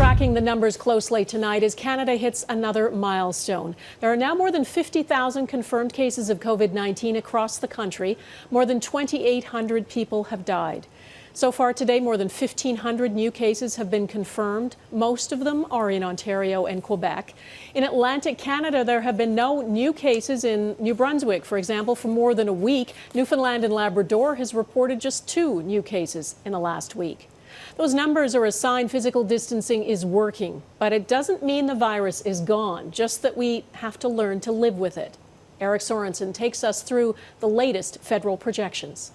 Tracking the numbers closely tonight as Canada hits another milestone. There are now more than 50,000 confirmed cases of COVID-19 across the country. More than 2,800 people have died. So far today, more than 1,500 new cases have been confirmed. Most of them are in Ontario and Quebec. In Atlantic Canada, there have been no new cases in New Brunswick, for example, for more than a week. Newfoundland and Labrador has reported just 2 new cases in the last week. Those numbers are a sign physical distancing is working, but it doesn't mean the virus is gone, just that we have to learn to live with it. Eric Sorensen takes us through the latest federal projections.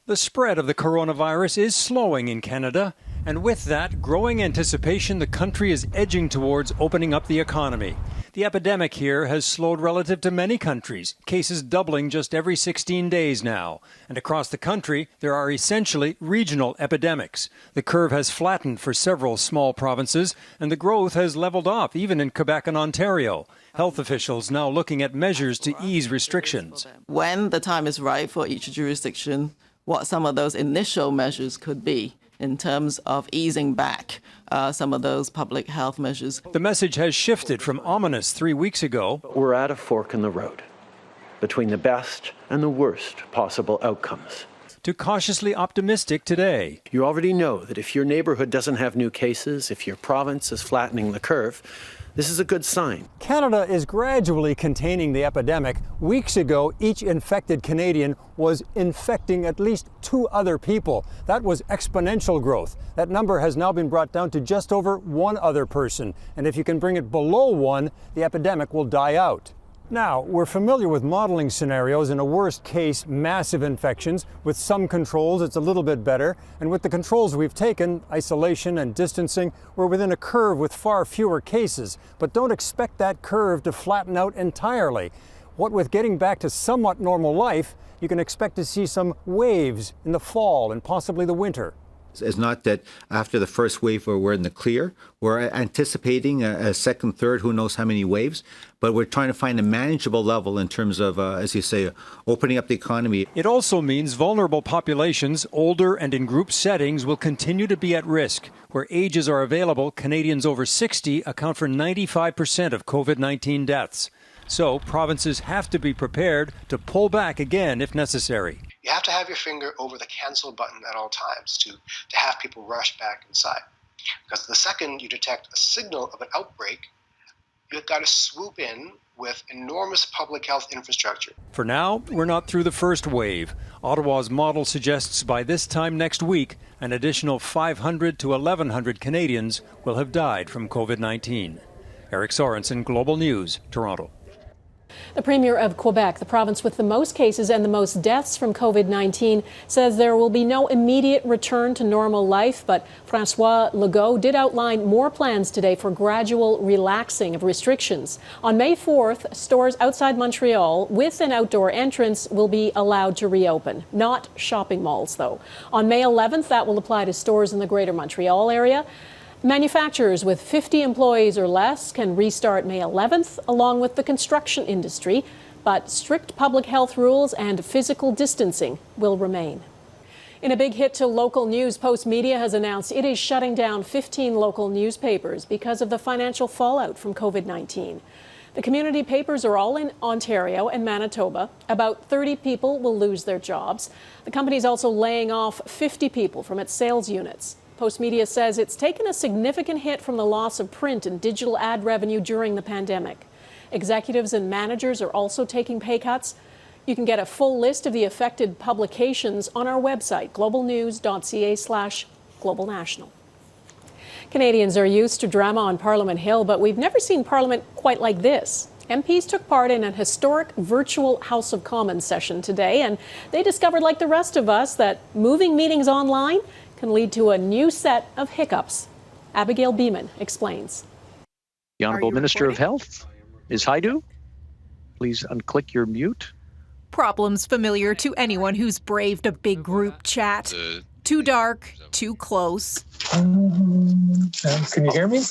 The spread of the coronavirus is slowing in Canada, and with that growing anticipation, the country is edging towards opening up the economy. The epidemic here has slowed relative to many countries, cases doubling just every 16 days now. And across the country, there are essentially regional epidemics. The curve has flattened for several small provinces, and the growth has leveled off, even in Quebec and Ontario. Health officials now looking at measures to ease restrictions. When the time is right for each jurisdiction, what some of those initial measures could be in terms of easing back some of those public health measures. The message has shifted from ominous 3 weeks ago. We're at a fork in the road between the best and the worst possible outcomes. To cautiously optimistic today. You already know that if your neighborhood doesn't have new cases, if your province is flattening the curve, this is a good sign. Canada is gradually containing the epidemic. Weeks ago, each infected Canadian was infecting at least 2 other people. That was exponential growth. That number has now been brought down to just over 1 other person. And if you can bring it below 1, the epidemic will die out. Now, we're familiar with modeling scenarios in a worst case, massive infections. With some controls, it's a little bit better. And with the controls we've taken, isolation and distancing, we're within a curve with far fewer cases. But don't expect that curve to flatten out entirely. What with getting back to somewhat normal life, you can expect to see some waves in the fall and possibly the winter. It's not that after the first wave we're in the clear. We're anticipating a second, third, who knows how many waves, but we're trying to find a manageable level in terms of, as you say, opening up the economy. It also means vulnerable populations, older and in group settings, will continue to be at risk. Where ages are available, Canadians over 60 account for 95% of COVID-19 deaths. So provinces have to be prepared to pull back again if necessary. You have to have your finger over the cancel button at all times to have people rush back inside. Because the second you detect a signal of an outbreak, you've got to swoop in with enormous public health infrastructure. For now, we're not through the first wave. Ottawa's model suggests by this time next week, an additional 500 to 1,100 Canadians will have died from COVID-19. Eric Sorensen, Global News, Toronto. The Premier of Quebec, the province with the most cases and the most deaths from COVID-19, says there will be no immediate return to normal life, but François Legault did outline more plans today for gradual relaxing of restrictions. On May 4th, stores outside Montreal with an outdoor entrance will be allowed to reopen, not shopping malls, though. On May 11th, that will apply to stores in the Greater Montreal area. Manufacturers with 50 employees or less can restart May 11th, along with the construction industry, but strict public health rules and physical distancing will remain. In a big hit to local news, Post Media has announced it is shutting down 15 local newspapers because of the financial fallout from COVID-19. The community papers are all in Ontario and Manitoba. About 30 people will lose their jobs. The company is also laying off 50 people from its sales units. Post Media says it's taken a significant hit from the loss of print and digital ad revenue during the pandemic. Executives and managers are also taking pay cuts. You can get a full list of the affected publications on our website, globalnews.ca/globalnational. Canadians are used to drama on Parliament Hill, but we've never seen Parliament quite like this. MPs took part in an historic virtual House of Commons session today, and they discovered, like the rest of us, that moving meetings online can lead to a new set of hiccups. Abigail Bimman explains. The Honourable Minister of Health is Haidu. Please unclick your mute. Problems familiar to anyone who's braved a big group chat. Too dark, too close. Can you hear me?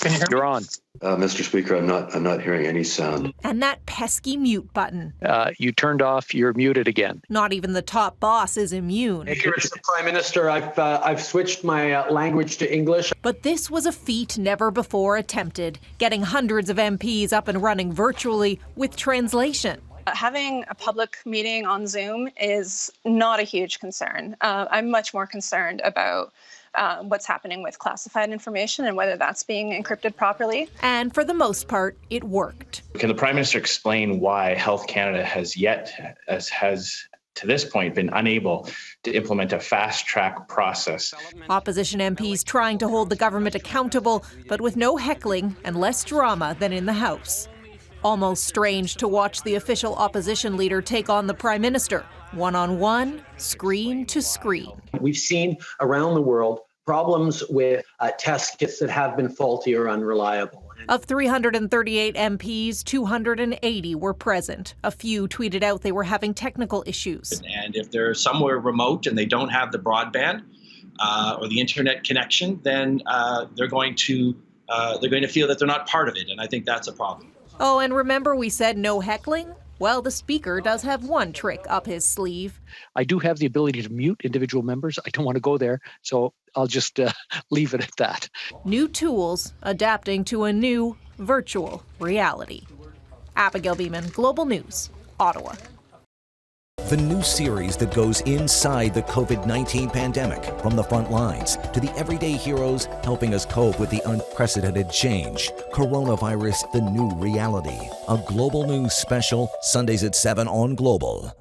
Can you hear You're on. Mr. Speaker, I'm not hearing any sound. And that pesky mute button. You turned off. You're muted again. Not even the top boss is immune. Here it's the Prime Minister. I've switched my language to English. But this was a feat never before attempted, getting hundreds of MPs up and running virtually with translation. Having a public meeting on Zoom is not a huge concern. I'm much more concerned about what's happening with classified information and whether that's being encrypted properly. And for the most part, it worked. Can the Prime Minister explain why Health Canada has to this point been unable to implement a fast-track process? Opposition MPs trying to hold the government accountable, but with no heckling and less drama than in the House. Almost strange to watch the official opposition leader take on the Prime Minister, one-on-one, screen to screen. We've seen around the world problems with test kits that have been faulty or unreliable. Of 338 MPs, 280 were present. A few tweeted out they were having technical issues. And if they're somewhere remote and they don't have the broadband or the internet connection, then they're going to feel that they're not part of it, and I think that's a problem. Oh, and remember we said no heckling? Well, the Speaker does have one trick up his sleeve. I do have the ability to mute individual members. I don't want to go there, so I'll just leave it at that. New tools adapting to a new virtual reality. Abigail Bimman, Global News, Ottawa. The new series that goes inside the COVID-19 pandemic, from the front lines to the everyday heroes helping us cope with the unprecedented change. Coronavirus, the new reality. A Global News special, Sundays at 7 on Global.